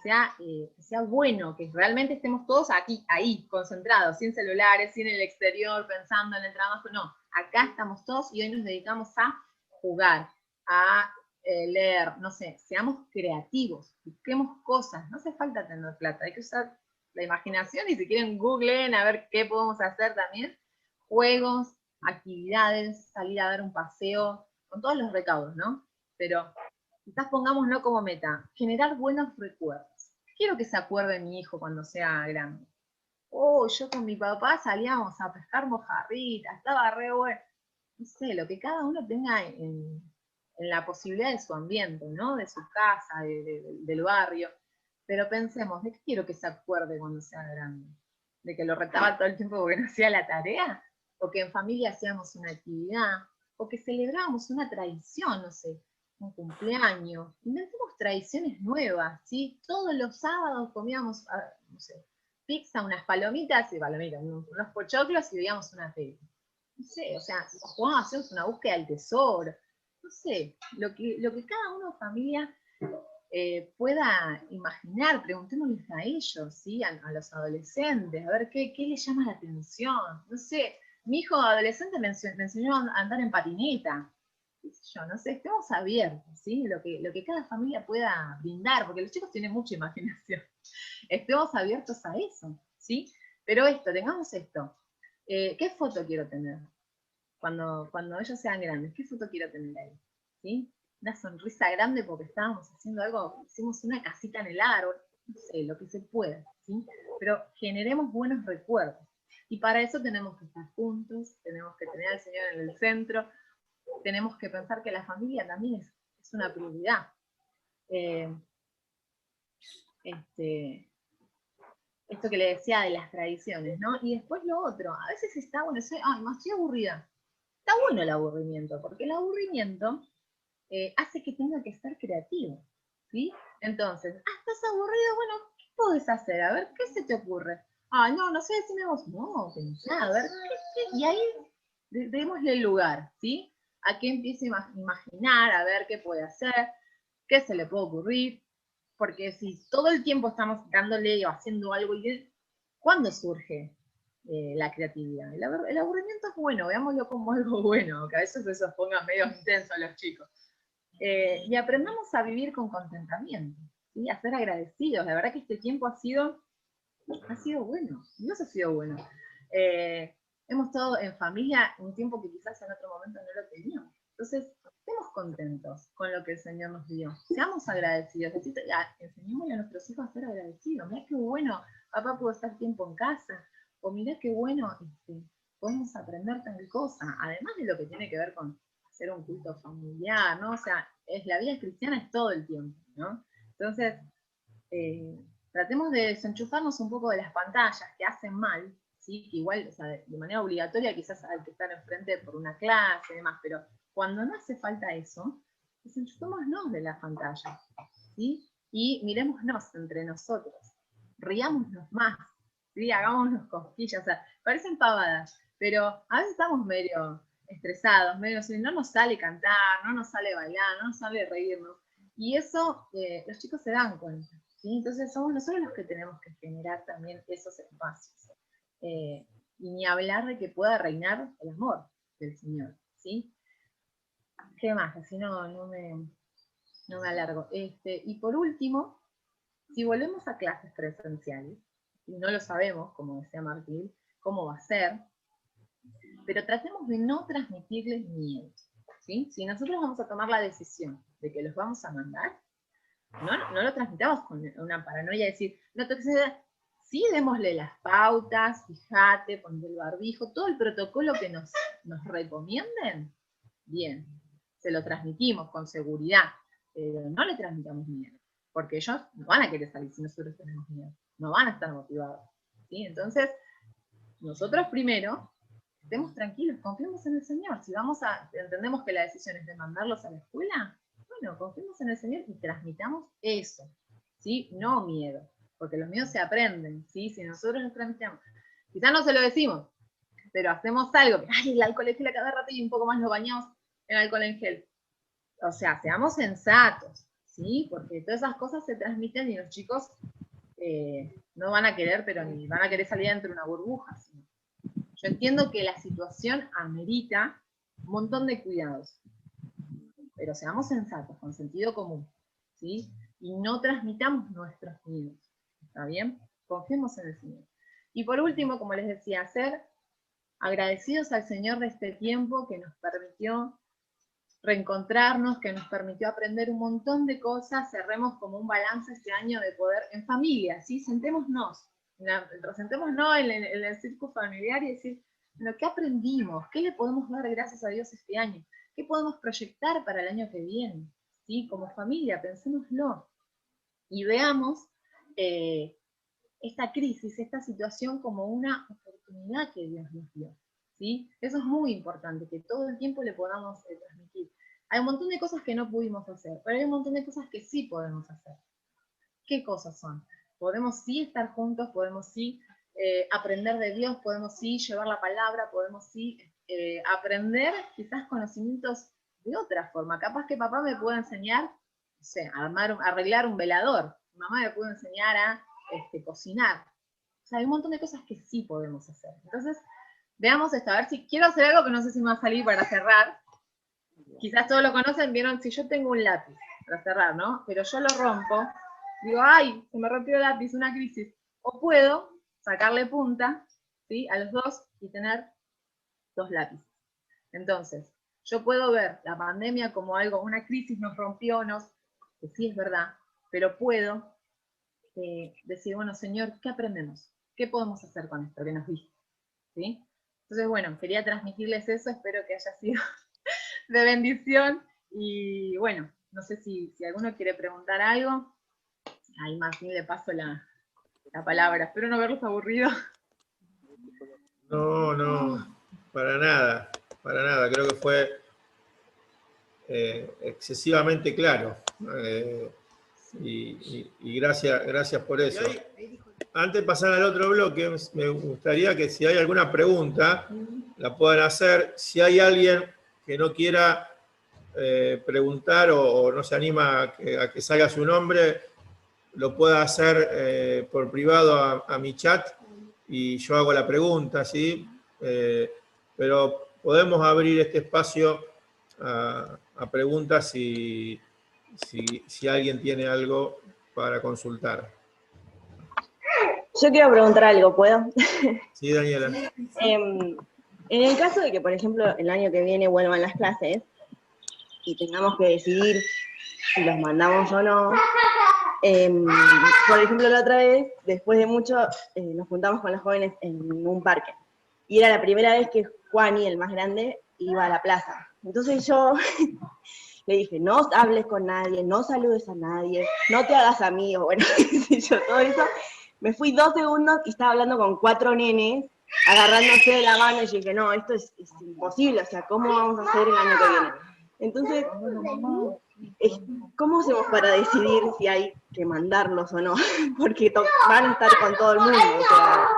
Que sea bueno, que realmente estemos todos aquí, ahí, concentrados, sin celulares, sin el exterior, pensando en el trabajo, no. Acá estamos todos y hoy nos dedicamos a jugar, a leer, no sé, seamos creativos, busquemos cosas, no hace falta tener plata, hay que usar la imaginación y si quieren googleen a ver qué podemos hacer también, juegos, actividades, salir a dar un paseo, con todos los recaudos, ¿no? Pero quizás pongámoslo como meta, generar buenos recuerdos. Quiero que se acuerde mi hijo cuando sea grande. Yo con mi papá salíamos a pescar mojarritas, estaba re bueno. No sé, lo que cada uno tenga en la posibilidad de su ambiente, ¿no? De su casa, del barrio. Pero pensemos, ¿de qué quiero que se acuerde cuando sea grande? ¿De que lo retaba todo el tiempo porque no hacía la tarea? ¿O que en familia hacíamos una actividad? ¿O que celebrábamos una tradición, no sé, un cumpleaños? Inventemos tradiciones nuevas, ¿sí? Todos los sábados comíamos, no sé, pizza, unas palomitas, unos pochoclos y veíamos una tele. No sé, o sea, jugábamos, hacíamos una búsqueda del tesoro. No sé, lo que cada uno familia pueda imaginar, preguntémosles a ellos, ¿sí? A los adolescentes, a ver qué les llama la atención. No sé, mi hijo adolescente me enseñó a andar en patineta. ¿Qué sé yo? No sé, estemos abiertos, ¿sí? Lo que cada familia pueda brindar, porque los chicos tienen mucha imaginación. Estemos abiertos a eso, ¿sí? Pero tengamos esto. ¿Qué foto quiero tener? Cuando ellos sean grandes, ¿qué foto quiero tener ahí? ¿Sí? Una sonrisa grande porque estábamos haciendo algo, hicimos una casita en el árbol, no sé, lo que se pueda, ¿sí? Pero generemos buenos recuerdos. Y para eso tenemos que estar juntos, tenemos que tener al Señor en el centro, tenemos que pensar que la familia también es una prioridad. Esto que le decía de las tradiciones, ¿no? Y después lo otro, a veces está bueno, estoy aburrida. Está bueno el aburrimiento, porque el aburrimiento hace que tenga que estar creativo, ¿sí? Entonces, estás aburrido, bueno, ¿qué podés hacer? A ver, ¿qué se te ocurre? No sé, decime vos. No, pensá, a ver, ¿qué? Y ahí démosle el lugar, ¿sí? A que empiece a imaginar, a ver qué puede hacer, qué se le puede ocurrir, porque si todo el tiempo estamos dándole o haciendo algo, ¿cuándo surge la creatividad? El aburrimiento es bueno, veámoslo como algo bueno, que a veces eso se ponga medio intenso a los chicos. Y aprendamos a vivir con contentamiento, ¿sí? A ser agradecidos. La verdad que este tiempo ha sido bueno, Dios ha sido bueno. Hemos estado en familia un tiempo que quizás en otro momento no lo teníamos. Entonces, estemos contentos con lo que el Señor nos dio. Seamos agradecidos. Enseñémosle a nuestros hijos a ser agradecidos. Mirá qué bueno, papá pudo estar tiempo en casa. O mirá qué bueno, podemos aprender tal cosa. Además de lo que tiene que ver con hacer un culto familiar, ¿no? O sea, la vida cristiana es todo el tiempo, ¿no? Entonces, tratemos de desenchufarnos un poco de las pantallas que hacen mal, ¿sí? Que igual, o sea, de manera obligatoria quizás hay que estar enfrente por una clase y demás, pero cuando no hace falta eso, desenchufémonos de las pantallas, ¿sí? Y mirémonos entre nosotros, riámonos más, ¿sí? Hagámonos cosquillas, o sea, parecen pavadas, pero a veces estamos medio estresados, medio así, no nos sale cantar, no nos sale bailar, no nos sale reírnos, y eso los chicos se dan cuenta, ¿sí? Entonces somos nosotros los que tenemos que generar también esos espacios. Y ni hablar de que pueda reinar el amor del Señor, ¿sí? ¿Qué más? Así no me alargo. Y por último, si volvemos a clases presenciales, y no lo sabemos, como decía Martín, cómo va a ser, pero tratemos de no transmitirles miedo, ¿sí? Si nosotros vamos a tomar la decisión de que los vamos a mandar, no lo transmitamos con una paranoia de decir, no te sí, démosle las pautas, fíjate, ponle el barbijo, todo el protocolo que nos recomienden, bien, se lo transmitimos con seguridad, pero no le transmitamos miedo, porque ellos no van a querer salir si nosotros tenemos miedo, no van a estar motivados, ¿sí? Entonces, nosotros primero, estemos tranquilos, confiemos en el Señor, si entendemos que la decisión es de mandarlos a la escuela, bueno, confiemos en el Señor y transmitamos eso, ¿sí? No miedo, porque los miedos se aprenden, ¿sí? Si nosotros los transmitamos, quizás no se lo decimos, pero hacemos algo, el alcohol en gel a cada rato y un poco más lo bañamos en alcohol en gel. O sea, seamos sensatos, ¿sí? Porque todas esas cosas se transmiten y los chicos no van a querer, pero ni van a querer salir dentro de una burbuja, ¿sí? Yo entiendo que la situación amerita un montón de cuidados, pero seamos sensatos, con sentido común, ¿sí? Y no transmitamos nuestros miedos, ¿está bien? Confiemos en el Señor. Y por último, como les decía, ser agradecidos al Señor de este tiempo que nos permitió reencontrarnos, que nos permitió aprender un montón de cosas. Cerremos como un balance este año de poder, en familia, ¿sí? Sentémonos en el círculo familiar y decir, bueno, ¿qué aprendimos? ¿Qué le podemos dar gracias a Dios este año? ¿Qué podemos proyectar para el año que viene? ¿Sí? Como familia, pensémoslo. Y veamos esta crisis, esta situación como una oportunidad que Dios nos dio, ¿sí? Eso es muy importante, que todo el tiempo le podamos transmitir. Hay un montón de cosas que no pudimos hacer, pero hay un montón de cosas que sí podemos hacer. ¿Qué cosas son? Podemos sí estar juntos, podemos sí aprender de Dios, podemos sí llevar la palabra, podemos sí aprender quizás conocimientos de otra forma. Capaz que papá me puede enseñar, no sé, arreglar un velador. Mamá me puede enseñar a cocinar. O sea, hay un montón de cosas que sí podemos hacer. Entonces, veamos esto, a ver si quiero hacer algo que no sé si me va a salir para cerrar. Quizás todos lo conocen, vieron, si yo tengo un lápiz para cerrar, ¿no? Pero yo lo rompo, digo, ¡ay! Se me rompió el lápiz, una crisis. O puedo sacarle punta, ¿sí? A los dos y tener 2 lápices. Entonces, yo puedo ver la pandemia como algo, una crisis nos rompió, que sí es verdad, pero puedo decir, bueno, Señor, ¿qué aprendemos? ¿Qué podemos hacer con esto que nos diste? ¿sí? Entonces, bueno, quería transmitirles eso, espero que haya sido de bendición, y bueno, no sé si alguno quiere preguntar algo. Ahí Martín le paso la palabra, espero no verlos aburridos. No, para nada, creo que fue excesivamente claro. Y gracias por eso. Antes de pasar al otro bloque, me gustaría que si hay alguna pregunta, la puedan hacer. Si hay alguien que no quiera preguntar o no se anima a que salga su nombre, lo pueda hacer por privado a mi chat y yo hago la pregunta, ¿sí? Pero podemos abrir este espacio a preguntas si alguien tiene algo para consultar. Yo quiero preguntar algo, ¿puedo? Sí, Daniela. En el caso de que, por ejemplo, el año que viene vuelvan las clases y tengamos que decidir si los mandamos o no, por ejemplo, la otra vez, después de mucho, nos juntamos con los jóvenes en un parque. Y era la primera vez que Juani, el más grande, iba a la plaza. Entonces yo le dije, no hables con nadie, no saludes a nadie, no te hagas amigo, bueno, yo todo eso. Me fui 2 segundos y estaba hablando con 4 nenes, agarrándose de la mano, y yo dije, no, esto es imposible, o sea, ¿cómo vamos a hacer el año que viene? Entonces, ¿cómo hacemos para decidir si hay que mandarlos o no? Porque van a estar con todo el mundo, o sea,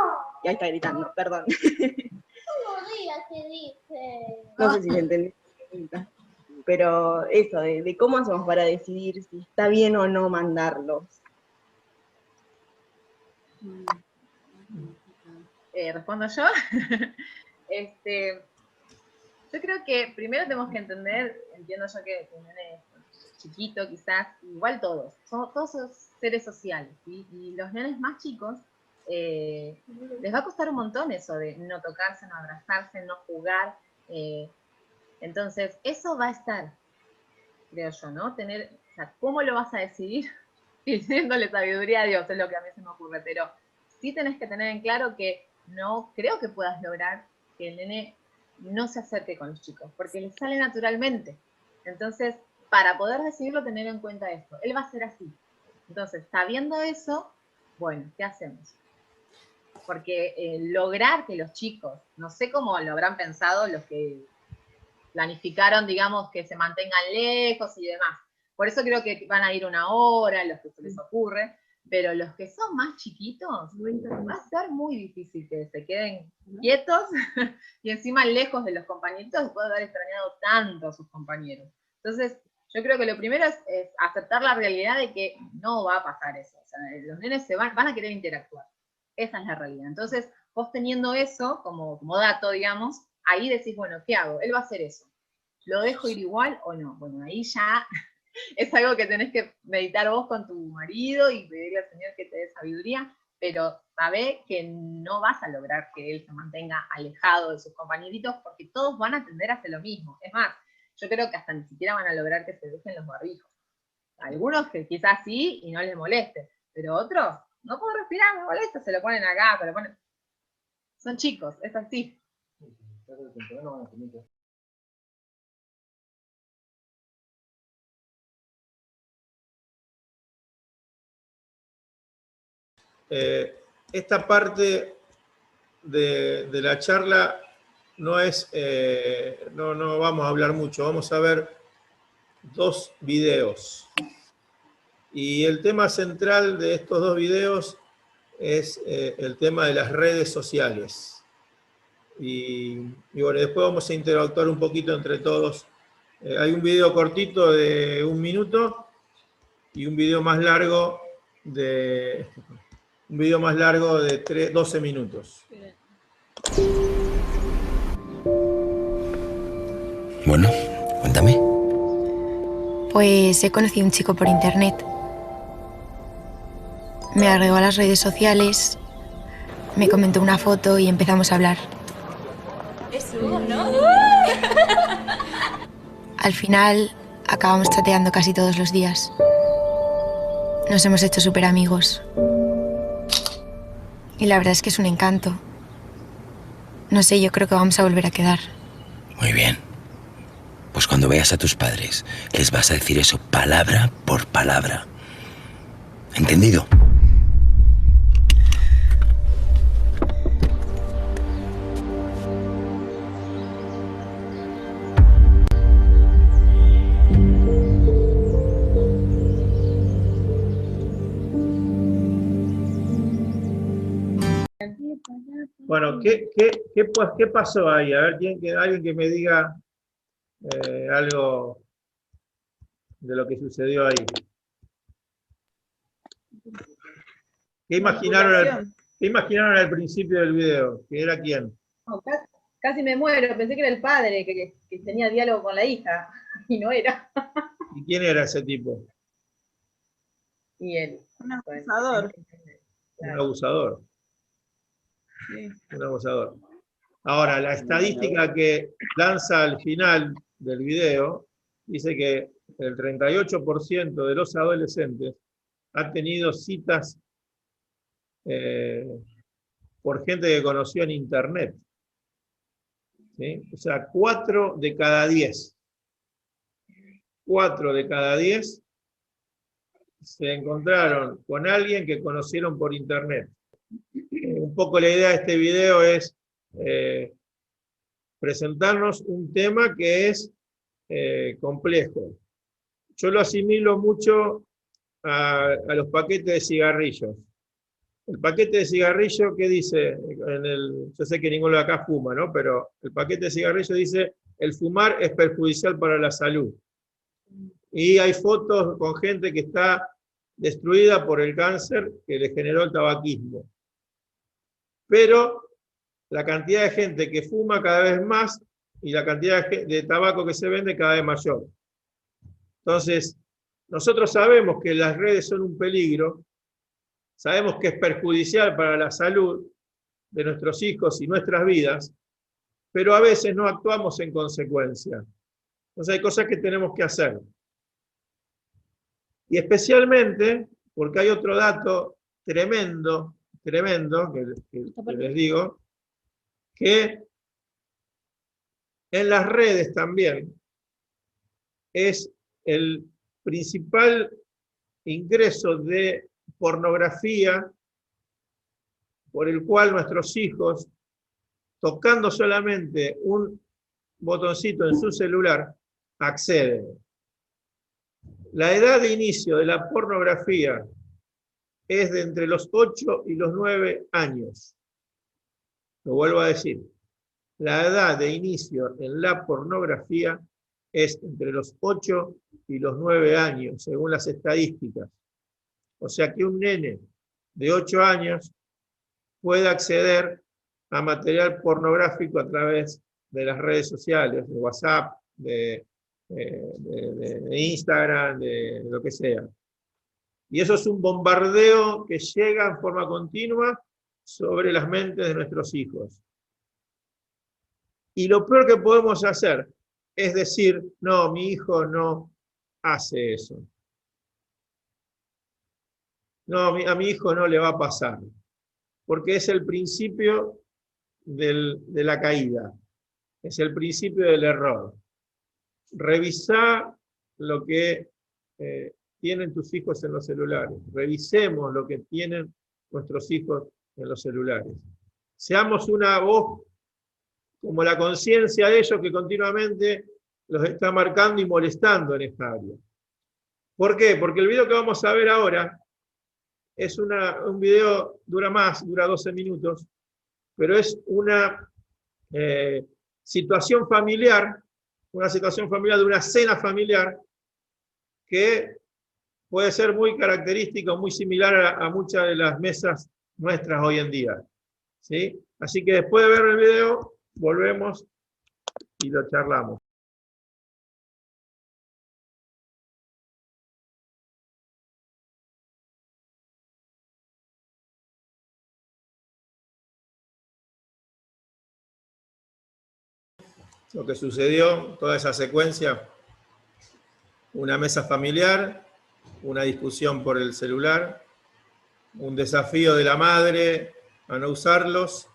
ya está gritando, perdón. No sé si se entendió, pero eso, de cómo hacemos para decidir si está bien o no mandarlos. ¿Respondo yo? Yo creo que primero tenemos que entender, entiendo yo que un nene chiquito quizás, igual todos son seres sociales, ¿sí? Y los nenes más chicos les va a costar un montón eso de no tocarse, no abrazarse, no jugar. Entonces, eso va a estar, creo yo, ¿no? O sea, ¿cómo lo vas a decidir? Pidiéndole sabiduría a Dios, es lo que a mí se me ocurre, pero sí tenés que tener en claro que no creo que puedas lograr que el nene no se acerque con los chicos, porque le sale naturalmente. Entonces, para poder decidirlo, tener en cuenta esto. Él va a ser así. Entonces, sabiendo eso, bueno, ¿qué hacemos? Porque lograr que los chicos, no sé cómo lo habrán pensado los que planificaron, digamos, que se mantengan lejos y demás. Por eso creo que van a ir 1 hora, los que se les ocurre, pero los que son más chiquitos, va a ser muy difícil que se queden quietos y encima lejos de los compañeritos, después de haber extrañado tanto a sus compañeros. Entonces, yo creo que lo primero es aceptar la realidad de que no va a pasar eso. O sea, los nenes van a querer interactuar. Esa es la realidad. Entonces, vos teniendo eso como dato, digamos, ahí decís, bueno, ¿qué hago? Él va a hacer eso. ¿Lo dejo ir igual o no? Bueno, ahí ya es algo que tenés que meditar vos con tu marido y pedirle al Señor que te dé sabiduría, pero sabé que no vas a lograr que él se mantenga alejado de sus compañeritos porque todos van a tender a hacer lo mismo. Es más, yo creo que hasta ni siquiera van a lograr que se dejen los barbijos. Algunos que quizás sí y no les moleste, pero otros, no puedo respirar, me molesta, se lo ponen acá, se lo ponen... Son chicos, es así. Esta parte de la charla no es, no vamos a hablar mucho, vamos a ver 2 videos. Y el tema central de estos 2 videos es el tema de las redes sociales. Y bueno, después vamos a interactuar un poquito entre todos. Hay un video cortito de 1 minuto y un video más largo de 12 minutos. Bueno, cuéntame. Pues he conocido a un chico por internet. Me agregó a las redes sociales, me comentó una foto y empezamos a hablar. Eso, ¿no? Al final, acabamos chateando casi todos los días. Nos hemos hecho súper amigos. Y la verdad es que es un encanto. No sé, yo creo que vamos a volver a quedar. Muy bien. Pues cuando veas a tus padres, les vas a decir eso palabra por palabra. ¿Entendido? Bueno, ¿qué pasó ahí? A ver, alguien que me diga algo de lo que sucedió ahí. ¿Qué imaginaron al principio del video? ¿Que era quién? No, casi me muero, pensé que era el padre que tenía diálogo con la hija, y no era. ¿Y quién era ese tipo? Y él. Un abusador. Un abusador. Sí. Un abusador. Ahora, la estadística que lanza al final del video dice que el 38% de los adolescentes ha tenido citas por gente que conoció en internet. ¿Sí? O sea, 4 de cada 10. 4 de cada 10 se encontraron con alguien que conocieron por internet. Un poco la idea de este video es presentarnos un tema que es complejo. Yo lo asimilo mucho a los paquetes de cigarrillos. El paquete de cigarrillo, ¿qué dice? Yo sé que ninguno de acá fuma, ¿no? Pero el paquete de cigarrillo dice, el fumar es perjudicial para la salud. Y hay fotos con gente que está destruida por el cáncer que le generó el tabaquismo. Pero la cantidad de gente que fuma cada vez más y la cantidad de tabaco que se vende cada vez mayor. Entonces, nosotros sabemos que las redes son un peligro, sabemos que es perjudicial para la salud de nuestros hijos y nuestras vidas, pero a veces no actuamos en consecuencia. Entonces hay cosas que tenemos que hacer. Y especialmente, porque hay otro dato tremendo, que les digo, que en las redes también es el principal ingreso de pornografía por el cual nuestros hijos, tocando solamente un botoncito en su celular, acceden. La edad de inicio de la pornografía es de entre los 8 y los 9 años. Lo vuelvo a decir. La edad de inicio en la pornografía es entre los 8 y los 9 años, según las estadísticas. O sea que un nene de 8 años puede acceder a material pornográfico a través de las redes sociales, de WhatsApp, de Instagram, de lo que sea. Y eso es un bombardeo que llega en forma continua sobre las mentes de nuestros hijos. Y lo peor que podemos hacer es decir, no, mi hijo no hace eso. No, a mi hijo no le va a pasar. Porque es el principio de la caída. Es el principio del error. Revisá lo que tienen tus hijos en los celulares. Revisemos lo que tienen nuestros hijos en los celulares. Seamos una voz como la conciencia de ellos que continuamente los está marcando y molestando en esta área. ¿Por qué? Porque el video que vamos a ver ahora es un video, dura 12 minutos, pero es una situación familiar de una cena familiar que puede ser muy característica, muy similar a muchas de las mesas nuestras hoy en día. ¿Sí? Así que después de ver el video, volvemos y lo charlamos. Lo que sucedió, toda esa secuencia, una mesa familiar, una discusión por el celular, un desafío de la madre a no usarlos,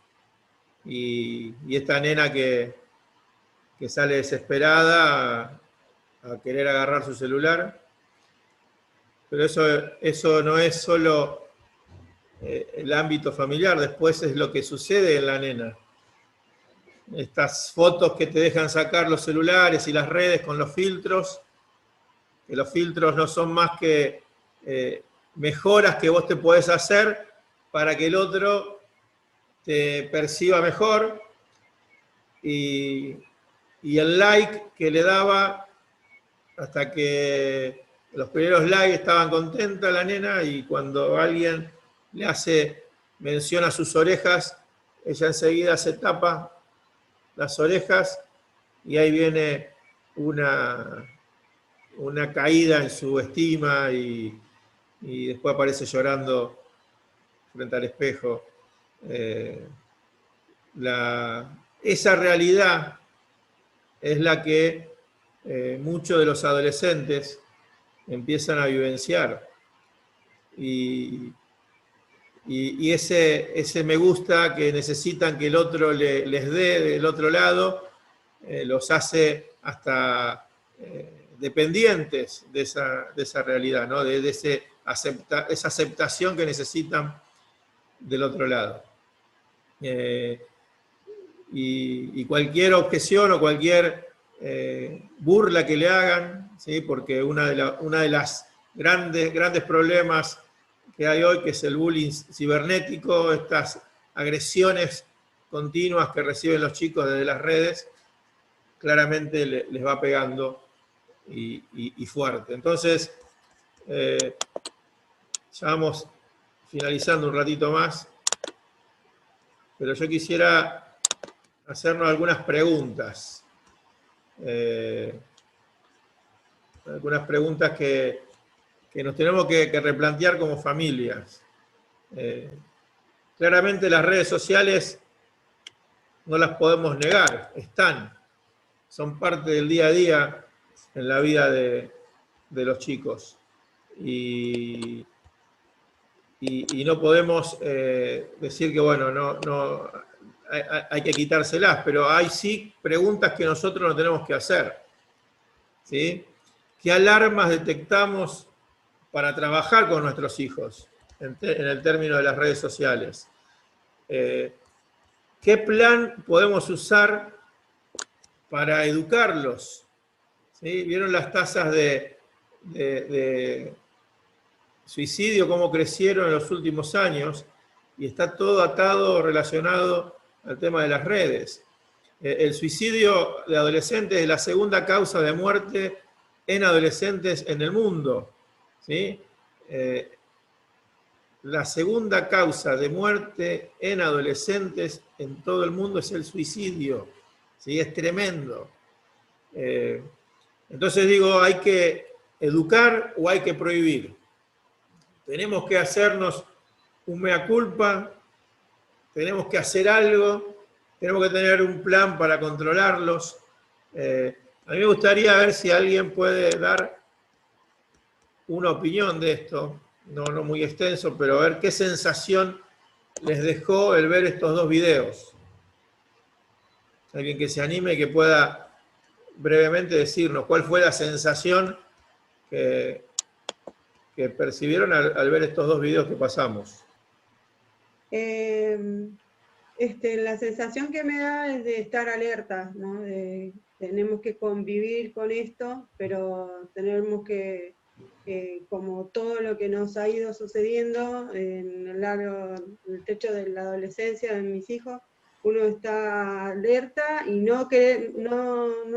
y esta nena que sale desesperada a querer agarrar su celular. Pero eso no es solo el ámbito familiar, después es lo que sucede en la nena. Estas fotos que te dejan sacar los celulares y las redes con los filtros, que los filtros no son más que mejoras que vos te podés hacer para que el otro te perciba mejor, y el like que le daba, hasta que los primeros likes estaban contenta la nena, y cuando alguien le hace mención a sus orejas, ella enseguida se tapa las orejas, y ahí viene una caída en su estima, y después aparece llorando frente al espejo. Esa realidad es la que muchos de los adolescentes empiezan a vivenciar. Y ese me gusta que necesitan que el otro les dé del otro lado, los hace hasta dependientes de esa realidad, ¿no? de esa aceptación que necesitan del otro lado. Y cualquier objeción o cualquier burla que le hagan, ¿sí? Porque una de las grandes problemas que hay hoy, que es el bullying cibernético, estas agresiones continuas que reciben los chicos desde las redes, claramente les va pegando y fuerte. Entonces, ya vamos finalizando un ratito más, pero yo quisiera hacernos algunas preguntas. Algunas preguntas que nos tenemos que replantear como familias. Claramente las redes sociales no las podemos negar, son parte del día a día en la vida de los chicos. Y no podemos decir que, bueno, no hay que quitárselas, pero hay sí preguntas que nosotros no tenemos que hacer. ¿Sí? ¿Qué alarmas detectamos para trabajar con nuestros hijos en el término de las redes sociales? ¿Qué plan podemos usar para educarlos? ¿Sí? ¿Vieron las tasas de suicidio, cómo crecieron en los últimos años? Y está todo atado, relacionado al tema de las redes. El suicidio de adolescentes es la segunda causa de muerte en adolescentes en el mundo. ¿Sí? La segunda causa de muerte en adolescentes en todo el mundo es el suicidio. ¿Sí? Es tremendo. Entonces digo, ¿hay que educar o hay que prohibir? Tenemos que hacernos un mea culpa, tenemos que hacer algo, tenemos que tener un plan para controlarlos. A mí me gustaría ver si alguien puede dar una opinión de esto, no muy extenso, pero a ver qué sensación les dejó el ver estos dos videos. Alguien que se anime y que pueda brevemente decirnos cuál fue la sensación que percibieron al ver estos dos videos que pasamos. La sensación que me da es de estar alerta, ¿no? Tenemos que convivir con esto, pero tenemos que, como todo lo que nos ha ido sucediendo en el techo de la adolescencia de mis hijos, uno está alerta y no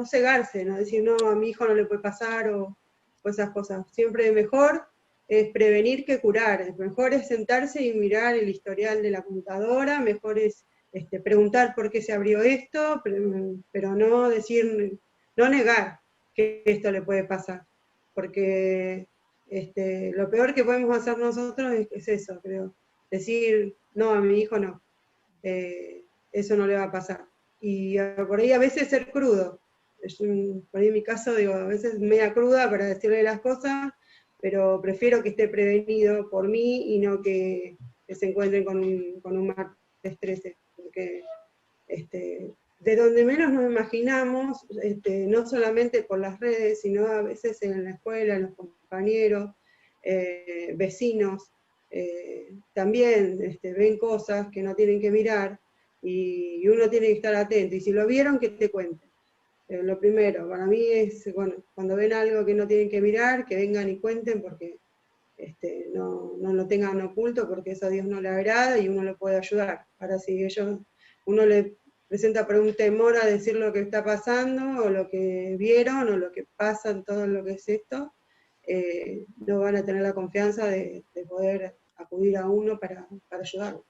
cegarse, no decir, no, a mi hijo no le puede pasar, o esas cosas. Siempre mejor es prevenir que curar, mejor es sentarse y mirar el historial de la computadora, mejor es preguntar por qué se abrió esto, pero no decir, no negar que esto le puede pasar, porque lo peor que podemos hacer nosotros es eso, creo, decir, no, a mi hijo no, eso no le va a pasar, y por ahí a veces ser crudo, por ahí en mi caso, digo, a veces media cruda para decirle las cosas, pero prefiero que esté prevenido por mí y no que se encuentren con un martes 13, porque de donde menos nos imaginamos, no solamente por las redes, sino a veces en la escuela, los compañeros, vecinos, también ven cosas que no tienen que mirar, y uno tiene que estar atento, y si lo vieron, que te cuenten. Lo primero, para mí es, bueno, cuando ven algo que no tienen que mirar, que vengan y cuenten, porque no lo tengan oculto, porque eso a Dios no le agrada, y uno lo puede ayudar. Ahora si uno le presenta por un temor a decir lo que está pasando, o lo que vieron, o lo que pasa en todo lo que es esto, no van a tener la confianza de poder acudir a uno para ayudarlo.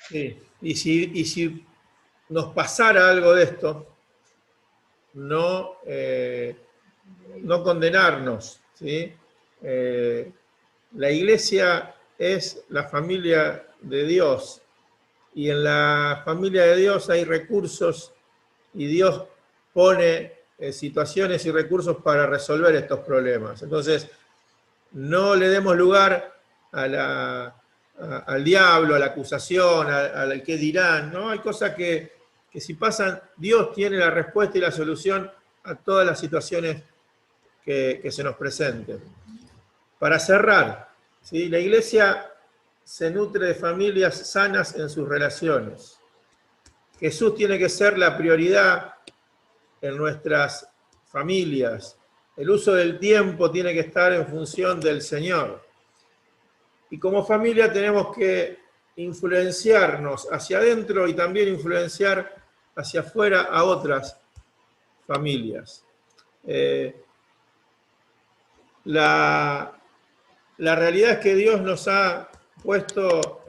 Sí, y si nos pasara algo de esto, no condenarnos, ¿sí? La iglesia es la familia de Dios, y en la familia de Dios hay recursos, y Dios pone situaciones y recursos para resolver estos problemas. Entonces, no le demos lugar al diablo, a la acusación, al qué dirán, ¿no? Hay cosas que si pasan, Dios tiene la respuesta y la solución a todas las situaciones que se nos presenten. Para cerrar, ¿sí? La iglesia se nutre de familias sanas en sus relaciones. Jesús tiene que ser la prioridad en nuestras familias. El uso del tiempo tiene que estar en función del Señor. Y como familia tenemos que influenciarnos hacia adentro y también influenciar hacia afuera a otras familias. La realidad es que Dios nos ha puesto,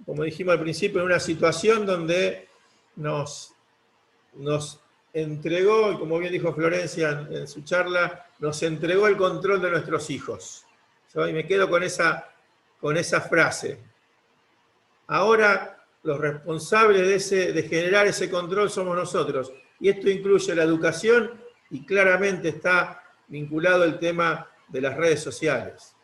como dijimos al principio, en una situación donde nos entregó, y como bien dijo Florencia en su charla, nos entregó el control de nuestros hijos. Y me quedo con esa frase. Ahora los responsables de generar ese control somos nosotros, y esto incluye la educación, y claramente está vinculado el tema de las redes sociales.